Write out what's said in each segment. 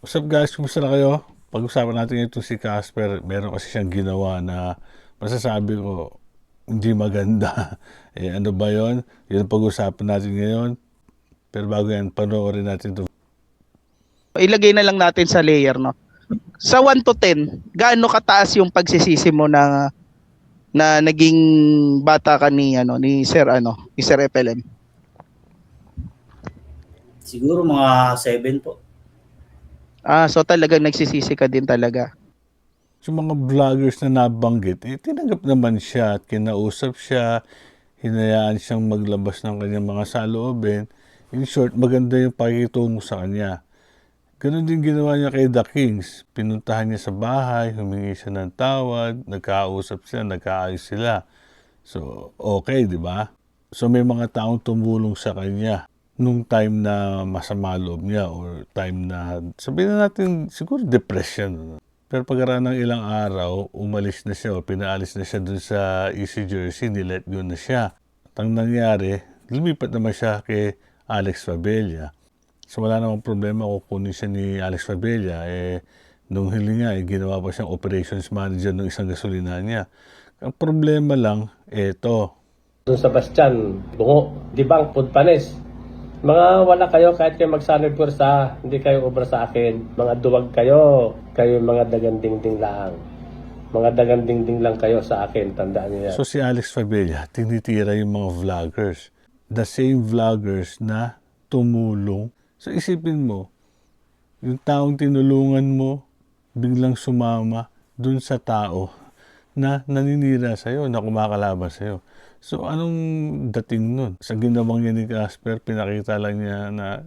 What's up guys? Kumusta na kayo? Pag-usapan natin ito si Casper. Meron kasi siyang ginawa na masasabi ko hindi maganda. Ano ba yon? Yun ang pag-usapan natin ngayon. Pero bago yan, panoorin natin ito. Ilagay na lang natin sa layer, no? Sa 1 to 10, gaano kataas yung pagsisisi mo na naging bata ka ni Sir FLM? Siguro mga 7 po. So talagang nagsisisi ka din talaga. Yung mga vloggers na nabanggit, tinanggap naman siya at kinausap siya, hinayaan siyang maglabas ng kanyang mga saloobin. In short, maganda yung pakikitungo sa kanya. Ganon din ginawa niya kay The Kings. Pinuntahan niya sa bahay, humingi siya ng tawad, nagkausap siya, nagkaayos sila. So, okay, di ba? So, may mga taong tumulong sa kanya nung time na masama loob niya or time na, sabihin na natin, siguro depression. Pero pagkaraan ng ilang araw, umalis na siya o pinaalis na siya dun sa Easy Jersey, nilet go na siya. At ang nangyari, lumipat naman siya kay Alex Fabella. So wala namang problema kung kunin siya ni Alex Fabella. Nung huli nga, ginawa pa siyang operations manager ng isang gasolina niya. Ang problema lang, eto. Doon sa Bastian, Bungo, Dibang, Pudpanes. Mga wala kayo kahit kayo magsanay pursa, hindi kayo obra sa akin. Mga duwag kayo mga dagandingding lang. Mga dagandingding lang kayo sa akin, tandaan niyo yan. So si Alex Fabella, tinitira yung mga vloggers. The same vloggers na tumulong. So isipin mo, yung taong tinulungan mo, biglang sumama dun sa tao na naninira sa'yo, na kumakalaban sa'yo. So anong dating nun? Sa ginawang niya ni Casper, pinakita lang niya na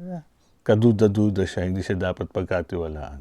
kaduda-duda siya, hindi siya dapat pagkatiwalaan.